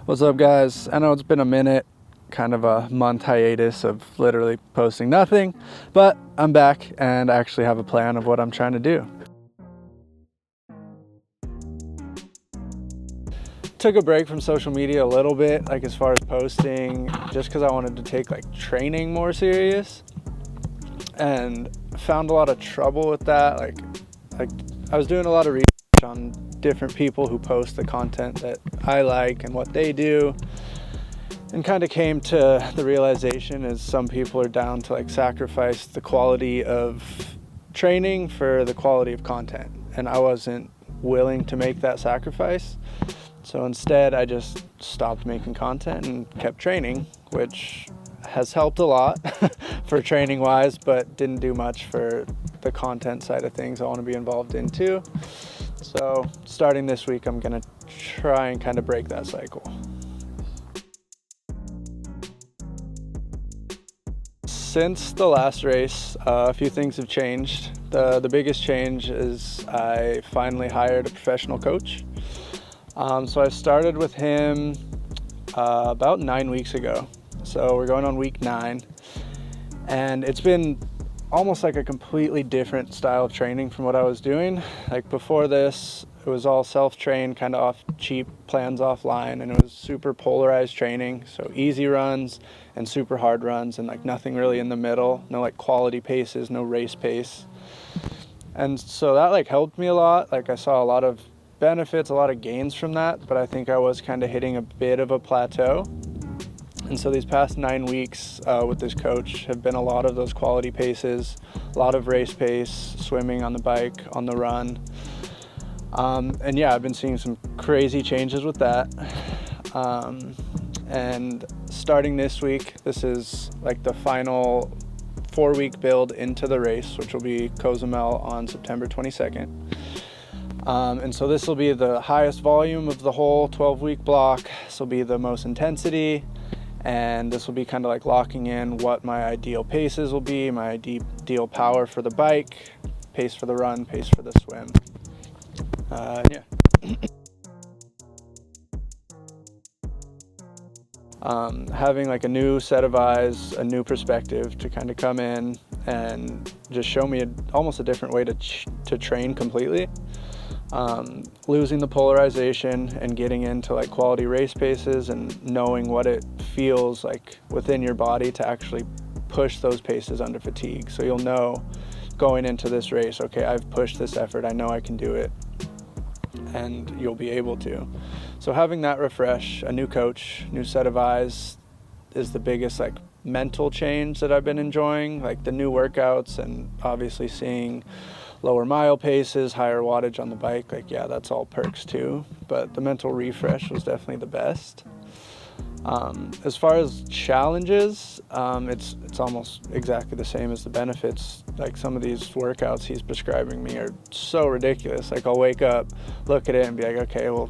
What's up, guys? I know it's been a minute, kind of a month hiatus of literally posting nothing, but I'm back and I actually have a plan of what I'm trying to do. Took a break from social media a little bit, like as far as posting, just because I wanted to take like training more serious, and found a lot of trouble with that. Like I was doing a lot of research on different people who post the content that I like and what they do, and kind of came to the realization is some people are down to like sacrifice the quality of training for the quality of content, and I wasn't willing to make that sacrifice. So instead I just stopped making content and kept training, which has helped a lot for training wise, but didn't do much for the content side of things I want to be involved in too. So starting this week, I'm gonna try and kind of break that cycle. Since the last race, a few things have changed. The biggest change is I finally hired a professional coach. So I started with him about 9 weeks ago. So we're going on week 9, and it's been almost like a completely different style of training from what I was doing. Like before this, it was all self-trained, kind of off cheap plans offline, and it was super polarized training. So easy runs and super hard runs, and like nothing really in the middle. No like quality paces, no race pace. And so that like helped me a lot. Like I saw a lot of benefits, a lot of gains from that, but I think I was kind of hitting a bit of a plateau. And so these past 9 weeks with this coach have been a lot of those quality paces, a lot of race pace, swimming on the bike, on the run. And yeah, I've been seeing some crazy changes with that. And starting this week, this is like the final 4-week build into the race, which will be Cozumel on September 22nd. And so this will be the highest volume of the whole 12-week block. This will be the most intensity. And this will be kind of like locking in what my ideal paces will be, my ideal power for the bike, pace for the run, pace for the swim. Yeah. Having like a new set of eyes, a new perspective to kind of come in and just show me almost a different way to train completely. Losing the polarization and getting into like quality race paces and knowing what it feels like within your body to actually push those paces under fatigue. So you'll know going into this race, okay, I've pushed this effort, I know I can do it, and you'll be able to. So having that refresh, a new coach, new set of eyes is the biggest like mental change that I've been enjoying, like the new workouts and obviously seeing lower mile paces, higher wattage on the bike. Like, yeah, that's all perks too, but the mental refresh was definitely the best. As far as challenges, it's almost exactly the same as the benefits. Like some of these workouts he's prescribing me are so ridiculous. Like I'll wake up, look at it and be like, okay, well,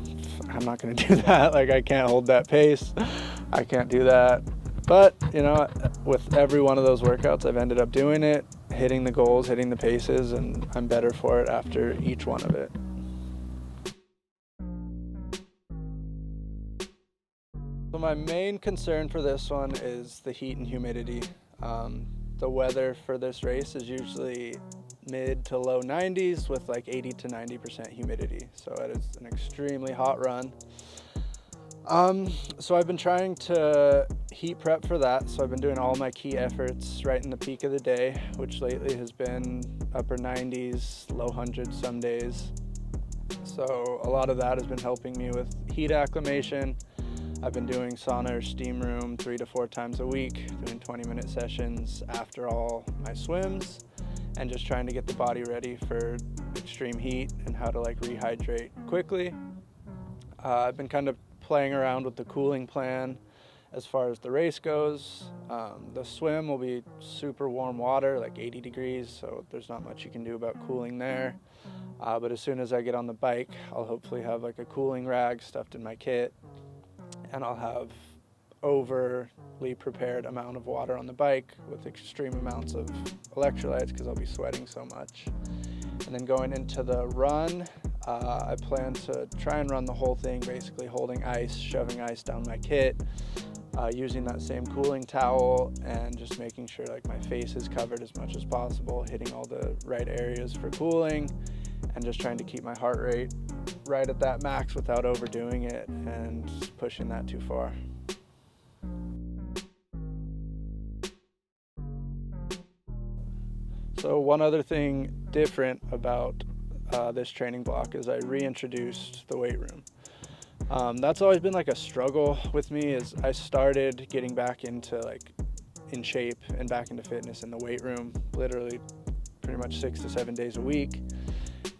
I'm not going to do that. Like I can't hold that pace. I can't do that. But, you know, with every one of those workouts, I've ended up doing it, hitting the goals, hitting the paces, and I'm better for it after each one of it. So my main concern for this one is the heat and humidity. The weather for this race is usually mid to low 90s with like 80 to 90% humidity. So it is an extremely hot run. So I've been trying to heat prep for that. So I've been doing all my key efforts right in the peak of the day, which lately has been upper 90s, low hundreds some days. So a lot of that has been helping me with heat acclimation. I've been doing sauna or steam room 3 to 4 times a week, doing 20-minute sessions after all my swims, and just trying to get the body ready for extreme heat and how to like rehydrate quickly. I've been kind of playing around with the cooling plan as far as the race goes. The swim will be super warm water, like 80 degrees, so there's not much you can do about cooling there. But as soon as I get on the bike, I'll hopefully have like a cooling rag stuffed in my kit, and I'll have overly prepared amount of water on the bike with extreme amounts of electrolytes because I'll be sweating so much. And then going into the run, I plan to try and run the whole thing, basically holding ice, shoving ice down my kit, using that same cooling towel, and just making sure like my face is covered as much as possible, hitting all the right areas for cooling, and just trying to keep my heart rate right at that max without overdoing it and pushing that too far. So one other thing different about this training block is I reintroduced the weight room. That's always been like a struggle with me, is I started getting back into in shape and back into fitness in the weight room literally pretty much 6 to 7 days a week,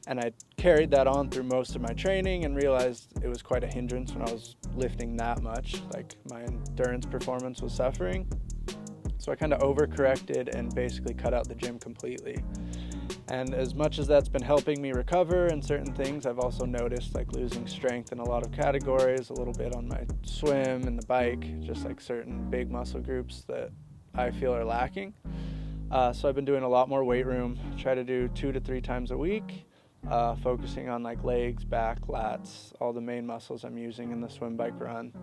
and I carried that on through most of my training and realized it was quite a hindrance when I was lifting that much. Like, my endurance performance was suffering, so I kind of overcorrected and basically cut out the gym completely. And as much as that's been helping me recover in certain things, I've also noticed like losing strength in a lot of categories, a little bit on my swim and the bike, just like certain big muscle groups that I feel are lacking. So I've been doing a lot more weight room, try to do 2 to 3 times a week, focusing on like legs, back, lats, all the main muscles I'm using in the swim, bike, run.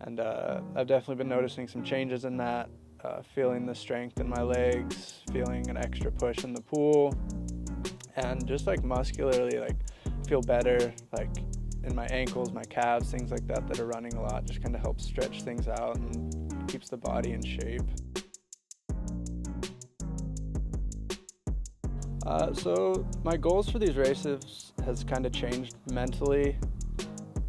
And I've definitely been noticing some changes in that. Feeling the strength in my legs, feeling an extra push in the pool, and just like muscularly, like feel better, like in my ankles, my calves, things like that are running a lot. Just kind of helps stretch things out and keeps the body in shape. So my goals for these races has kind of changed mentally.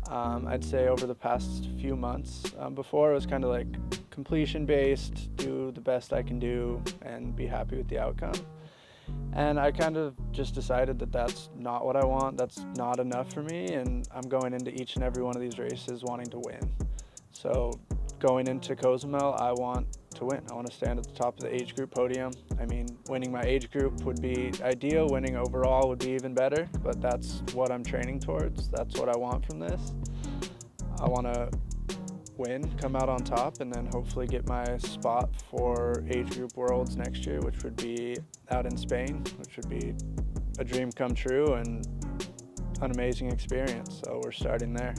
I'd say over the past few months. Before it was kind of like completion based, do the best I can do and be happy with the outcome. And I kind of just decided that that's not what I want, that's not enough for me, and I'm going into each and every one of these races wanting to win. So going into Cozumel, I want to win. I want to stand at the top of the age group podium. I mean, winning my age group would be ideal, winning overall would be even better, but that's what I'm training towards. That's what I want from this. I want to win, come out on top, and then hopefully get my spot for age group worlds next year, which would be out in Spain, which would be a dream come true and an amazing experience. So we're starting there.